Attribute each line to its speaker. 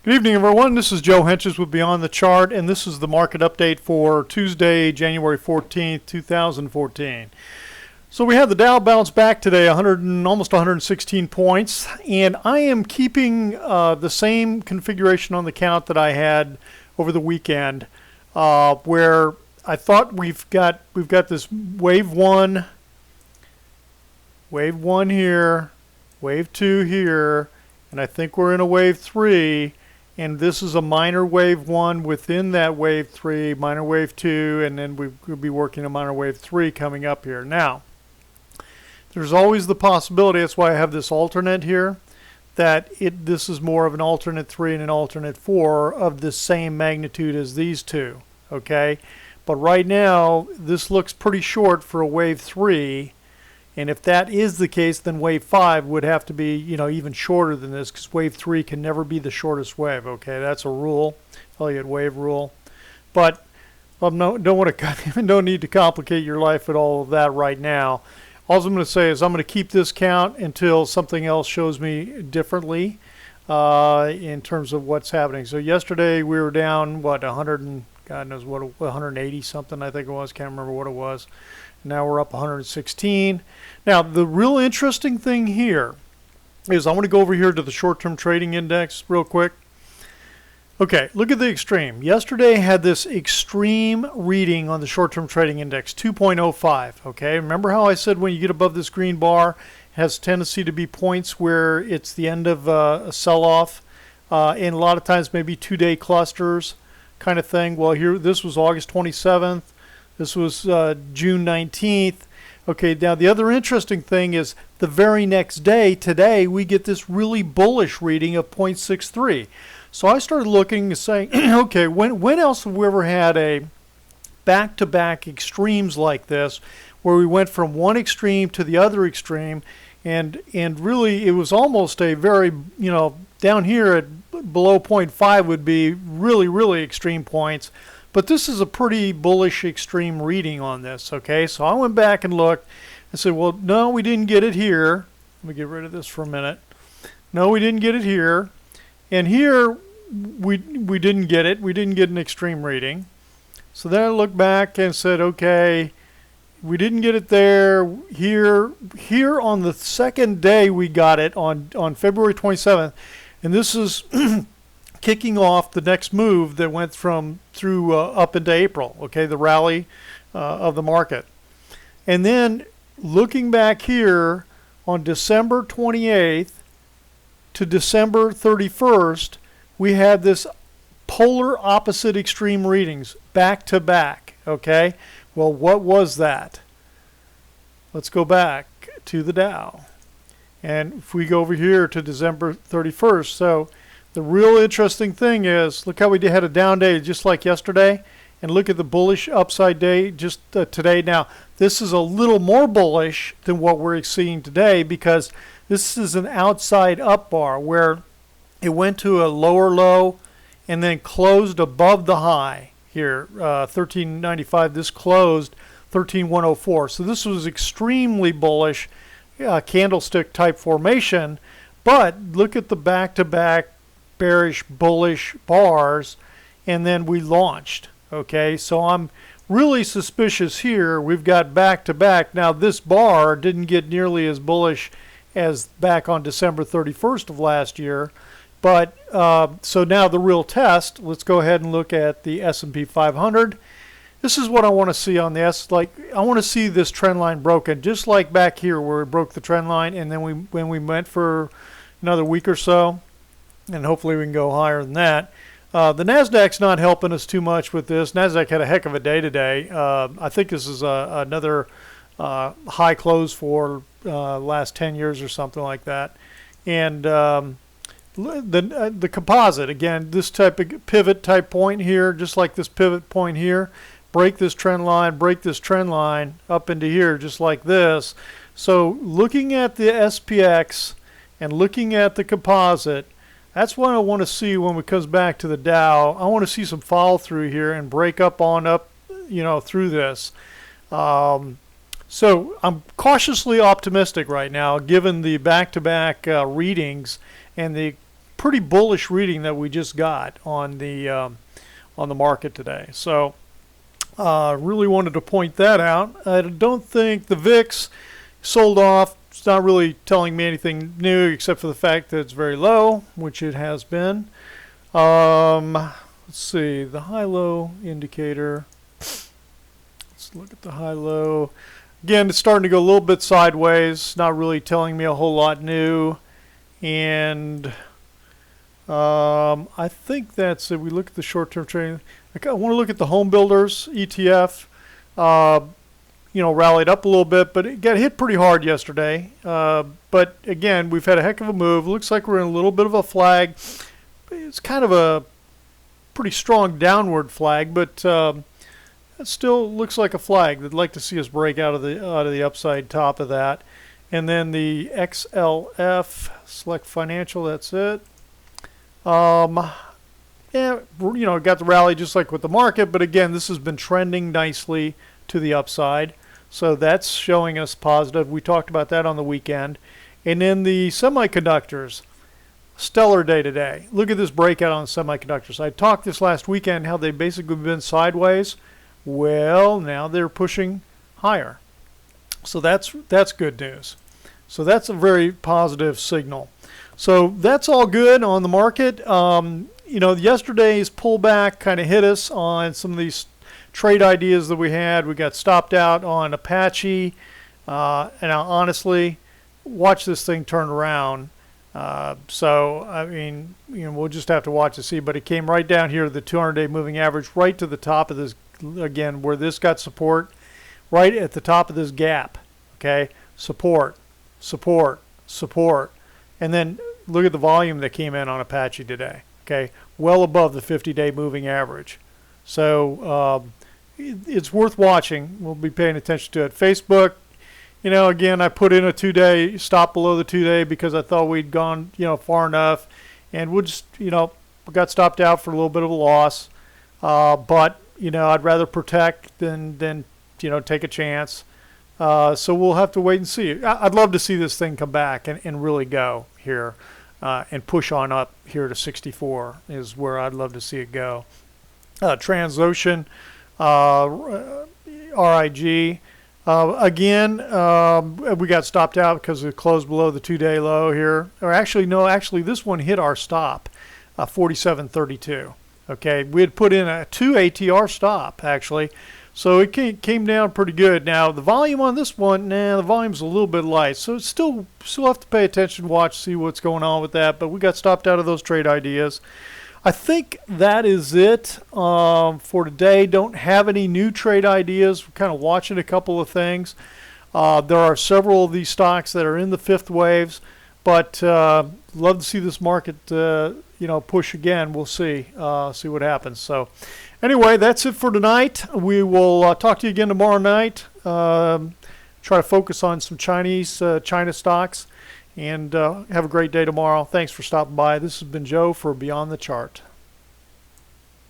Speaker 1: Good evening, everyone. This is Joe Henches with Beyond the Chart, and this is the market update for Tuesday, January 14th, 2014. So we had the Dow bounce back today, almost 116 points, and I am keeping the same configuration on the count that I had over the weekend, where I thought we've got this wave one here, wave two here, and I think we're in a wave three. And this is a minor wave one within that wave three, minor wave two, and then we'll be working a minor wave three coming up here. Now, there's always the possibility, that's why I have this alternate here, that this is more of an alternate three and an alternate four of the same magnitude as these two, okay? But right now, this looks pretty short for a wave three. And if that is the case, then wave 5 would have to be, even shorter than this, because wave 3 can never be the shortest wave. Okay, that's a rule, Elliott wave rule. But don't need to complicate your life with all of that right now. All I'm going to say is I'm going to keep this count until something else shows me differently in terms of what's happening. So yesterday we were down 100 and God knows what, 180 something I think it was. Can't remember what it was. Now we're up 116. Now the real interesting thing here is I want to go over here to the short-term trading index real quick. Okay, look at the extreme. Yesterday had this extreme reading on the short-term trading index, 2.05. Okay, remember how I said when you get above this green bar, it has a tendency to be points where it's the end of a sell-off, and a lot of times maybe two-day clusters kind of thing. Well, here this was August 27th. This was June 19th. Okay, now the other interesting thing is the very next day, today, we get this really bullish reading of 0.63. So I started looking and saying, okay, when else have we ever had a back-to-back extremes like this, where we went from one extreme to the other extreme, and really it was almost a very, down here at below 0.5 would be really, really extreme points. But this is a pretty bullish extreme reading on this, okay? So I went back and looked and said, well, no, we didn't get it here. Let me get rid of this for a minute. No, we didn't get it here. And here, we didn't get it. We didn't get an extreme reading. So then I looked back and said, okay, we didn't get it there. Here on the second day we got it on February 27th. And this is kicking off the next move that went through up into April, okay, the rally of the market. And then looking back here on December 28th to December 31st, we had this polar opposite extreme readings back to back, okay? Well, what was that? Let's go back to the Dow. And if we go over here to December 31st, so the real interesting thing is, look how we had a down day just like yesterday, and look at the bullish upside day just today. Now, this is a little more bullish than what we're seeing today because this is an outside up bar where it went to a lower low and then closed above the high here, 1395. This closed 13104. So this was extremely bullish candlestick type formation, but look at the back-to-back bearish bullish bars, and then we launched. Okay, so I'm really suspicious here. We've got back to back. Now this bar didn't get nearly as bullish as back on December 31st of last year, but so now the real test, let's go ahead and look at the S&P 500. This is what I want to see on the I want to see this trend line broken, just like back here where we broke the trend line, and then when we went for another week or so, and hopefully we can go higher than that. The Nasdaq's not helping us too much with this. Nasdaq had a heck of a day today. I think this is another high close for last 10 years or something like that. And the composite, again, this type of pivot type point here, just like this pivot point here, break this trend line up into here just like this. So looking at the SPX and looking at the composite, that's what I want to see when it comes back to the Dow. I want to see some follow through here and break up through this. So I'm cautiously optimistic right now, given the back-to-back readings and the pretty bullish reading that we just got on the market today. So really wanted to point that out. I don't think the VIX sold off. It's not really telling me anything new except for the fact that it's very low, which it has been. Let's see, the high-low indicator. Let's look at the high-low. Again, it's starting to go a little bit sideways, not really telling me a whole lot new. And I think that's it. We look at the short-term trading. I want to look at the home builders ETF. Rallied up a little bit, but it got hit pretty hard yesterday. But again, we've had a heck of a move. Looks like we're in a little bit of a flag. It's kind of a pretty strong downward flag, but it still looks like a flag. I'd like to see us break out of the upside top of that. And then the XLF, select financial, that's it. Yeah, got the rally just like with the market, but again, this has been trending nicely to the upside. So that's showing us positive. We talked about that on the weekend. And then the semiconductors, stellar day today. Look at this breakout on semiconductors. I talked this last weekend how they've basically been sideways. Well, now they're pushing higher. So that's good news. So that's a very positive signal. So that's all good on the market. Yesterday's pullback kind of hit us on some of these trade ideas that we had. We got stopped out on Apache. And honestly, watch this thing turn around. We'll just have to watch to see. But it came right down here to the 200-day moving average, right to the top of this, again, where this got support, right at the top of this gap. Okay, support, support, support. And then look at the volume that came in on Apache today. Okay, well above the 50-day moving average. So it's worth watching. We'll be paying attention to it. Facebook, again, I put in a 2-day stop below the 2-day because I thought we'd gone, far enough, and we'll just, we got stopped out for a little bit of a loss. But I'd rather protect than take a chance. So we'll have to wait and see. I'd love to see this thing come back and really go here and push on up here to 64 is where I'd love to see it go. Transocean, RIG. Again, we got stopped out because it closed below the 2-day low here. Or actually, no, this one hit our stop, 47.32. Okay, we had put in a 2 ATR stop, actually. So it came down pretty good. Now, the volume on this one, the volume's a little bit light. So it's still have to pay attention, watch, see what's going on with that. But we got stopped out of those trade ideas. I think that is it for today. Don't have any new trade ideas. We're kind of watching a couple of things. There are several of these stocks that are in the fifth waves. But love to see this market, push again. We'll see what happens. So anyway, that's it for tonight. We will talk to you again tomorrow night. Try to focus on some China stocks. And have a great day tomorrow. Thanks for stopping by. This has been Joe for Beyond the Chart.